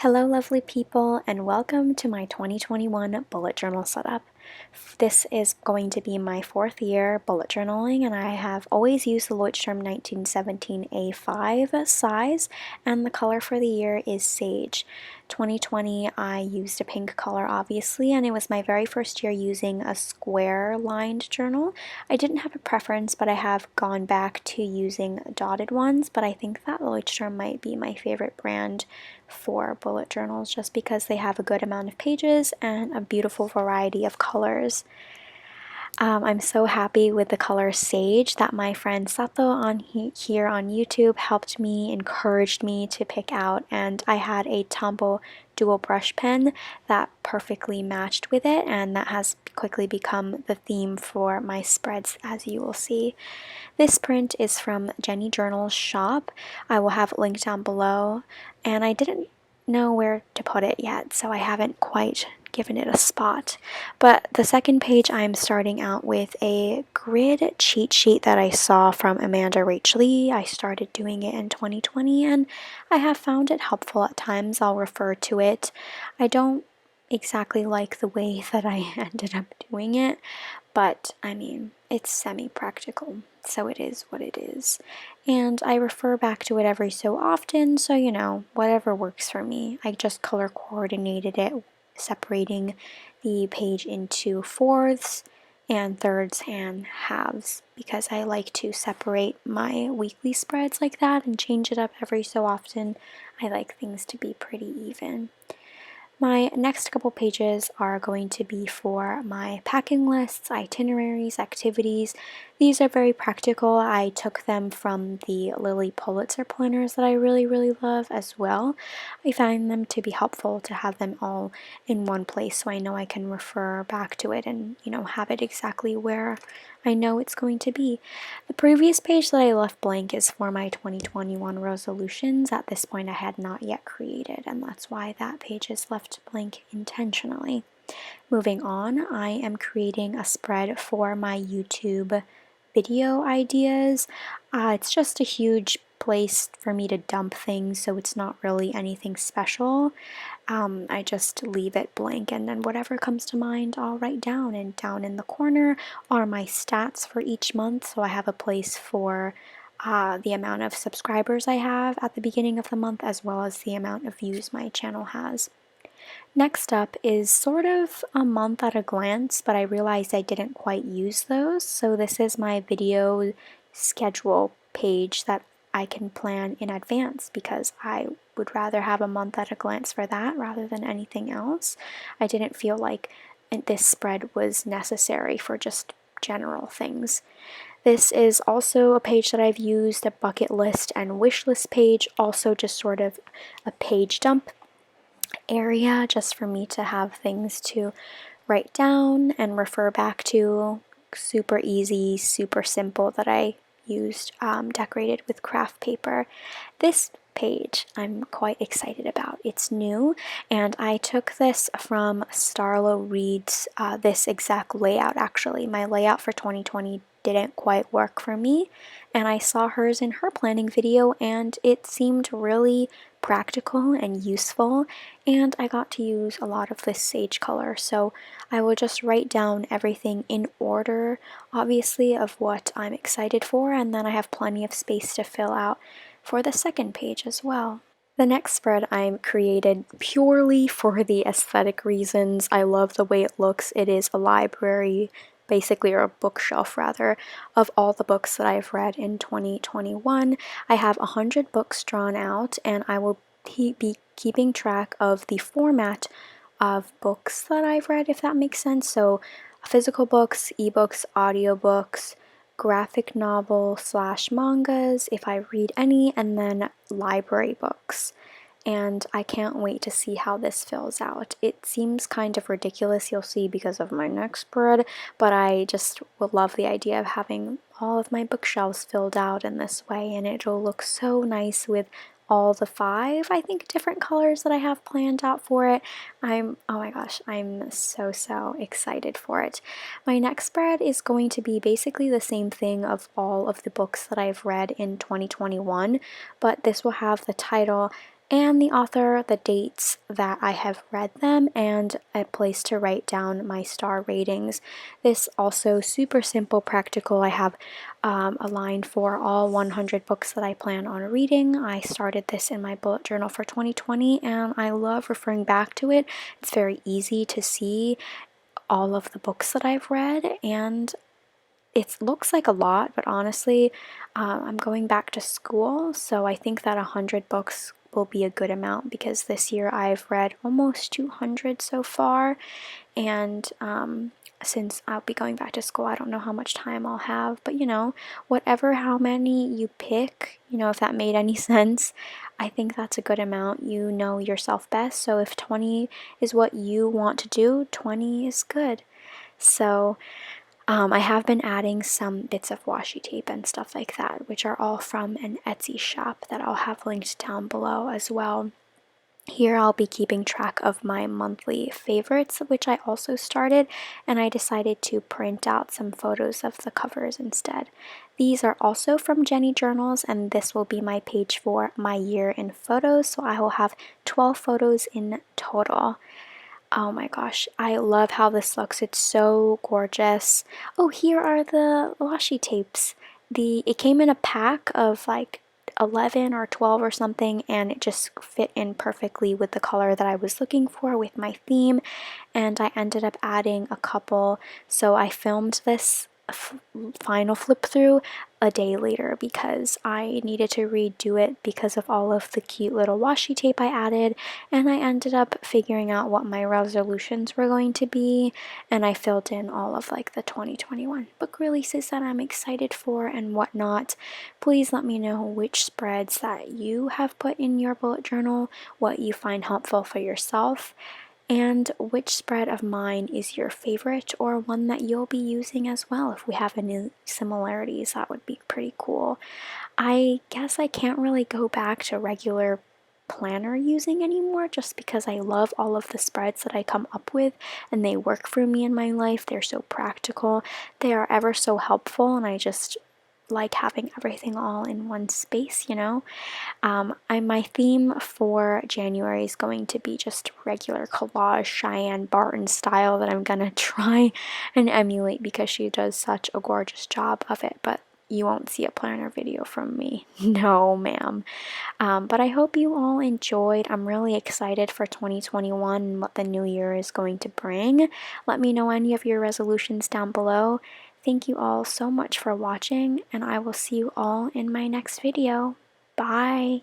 Hello lovely people, and welcome to my 2021 bullet journal setup. This is going to be my 4th year bullet journaling, and I have always used the Leuchtturm 1917 A5 size, and the color for the year is Sage. 2020 I used a pink color obviously, and it was my very first year using a square lined journal. I didn't have a preference, but I have gone back to using dotted ones, but I think that Leuchtturm might be my favorite brand for bullet journals just because they have a good amount of pages and a beautiful variety of colors. I'm so happy with the color Sage that my friend Sato here on YouTube helped me, encouraged me to pick out, and I had a Tombow dual brush pen that perfectly matched with it, and that has quickly become the theme for my spreads, as you will see. This print is from Jenny Journal's shop. I will have it linked down below, and I didn't know where to put it yet, so I haven't quite given it a spot. But the second page, I'm starting out with a grid cheat sheet that I saw from Amanda Rach Lee. I started doing it in 2020, and I have found it helpful at times. I'll refer to it. I don't exactly like the way that I ended up doing it, but I mean, it's semi-practical, so it is what it is. And I refer back to it every so often, so you know, whatever works for me. I just color coordinated it, separating the page into fourths and thirds and halves, because I like to separate my weekly spreads like that and change it up every so often. I like things to be pretty even. My next couple pages are going to be for my packing lists, itineraries, activities. These are very practical. I took them from the Lily Pulitzer planners that I really love as well. I find them to be helpful to have them all in one place so I know I can refer back to it and, you know, have it exactly where I know it's going to be. The previous page that I left blank is for my 2021 resolutions. At this point I had not yet created, and that's why that page is left blank intentionally. Moving on, I am creating a spread for my YouTube video ideas. It's just a huge place for me to dump things, so it's not really anything special. I just leave it blank, and then whatever comes to mind I'll write down, and down in the corner are my stats for each month, so I have a place for the amount of subscribers I have at the beginning of the month, as well as the amount of views my channel has. Next up is sort of a month at a glance, but I realized I didn't quite use those, so this is my video schedule page that I can plan in advance because I would rather have a month at a glance for that rather than anything else. I didn't feel like this spread was necessary for just general things. This is also a page that I've used, a bucket list and wish list page, also just sort of a page dump area just for me to have things to write down and refer back to. Super easy, super simple, that I used decorated with craft paper. This page I'm quite excited about. It's new, and I took this from Starlo Reed's this exact layout actually. My layout for 2020 didn't quite work for me, and I saw hers in her planning video and it seemed really practical and useful, and I got to use a lot of this sage color, so I will just write down everything in order, obviously, of what I'm excited for, and then I have plenty of space to fill out for the second page as well. The next spread I'm created purely for the aesthetic reasons. I love the way it looks. It is a library, basically, or a bookshelf rather, of all the books that I've read in 2021. I have 100 books drawn out, and I will be keeping track of the format of books that I've read, if that makes sense. So physical books, ebooks, audiobooks, graphic novel / mangas if I read any, and then library books. And I can't wait to see how this fills out. It seems kind of ridiculous, you'll see because of my next spread, but I just would love the idea of having all of my bookshelves filled out in this way, and it'll look so nice with all the 5, I think, different colors that I have planned out for it. Oh my gosh, I'm so excited for it. My next spread is going to be basically the same thing of all of the books that I've read in 2021, but this will have the title and the author, the dates that I have read them, and a place to write down my star ratings. This also super simple, practical. I have a line for all 100 books that I plan on reading. I started this in my bullet journal for 2020 and I love referring back to it. It's very easy to see all of the books that I've read, and it looks like a lot, but honestly, I'm going back to school, so I think that 100 books will be a good amount because this year I've read almost 200 so far, and since I'll be going back to school, I don't know how much time I'll have, but whatever, how many you pick, if that made any sense, I think that's a good amount. You know yourself best, so if 20 is what you want to do, 20 is good. So I have been adding some bits of washi tape and stuff like that, which are all from an Etsy shop that I'll have linked down below as well. Here I'll be keeping track of my monthly favorites, which I also started, and I decided to print out some photos of the covers instead. These are also from Jenny Journals, and this will be my page for my year in photos, so I will have 12 photos in total. Oh my gosh, I love how this looks. It's so gorgeous. Oh, here are the washi tapes. It came in a pack of like 11 or 12 or something, and it just fit in perfectly with the color that I was looking for with my theme, and I ended up adding a couple. So I filmed this final flip through a day later because I needed to redo it because of all of the cute little washi tape I added, and I ended up figuring out what my resolutions were going to be, and I filled in all of like the 2021 book releases that I'm excited for and whatnot. Please let me know which spreads that you have put in your bullet journal, what you find helpful for yourself, and which spread of mine is your favorite or one that you'll be using as well. If we have any similarities, that would be pretty cool. I guess I can't really go back to regular planner using anymore just because I love all of the spreads that I come up with and they work for me in my life. They're so practical, they are ever so helpful, and I just like having everything all in one space. My theme for January is going to be just regular collage Cheyenne Barton style that I'm gonna try and emulate because she does such a gorgeous job of it, but you won't see a planner video from me. No, ma'am. But I hope you all enjoyed. I'm really excited for 2021 and what the new year is going to bring. Let me know any of your resolutions down below. Thank you all so much for watching, and I will see you all in my next video. Bye!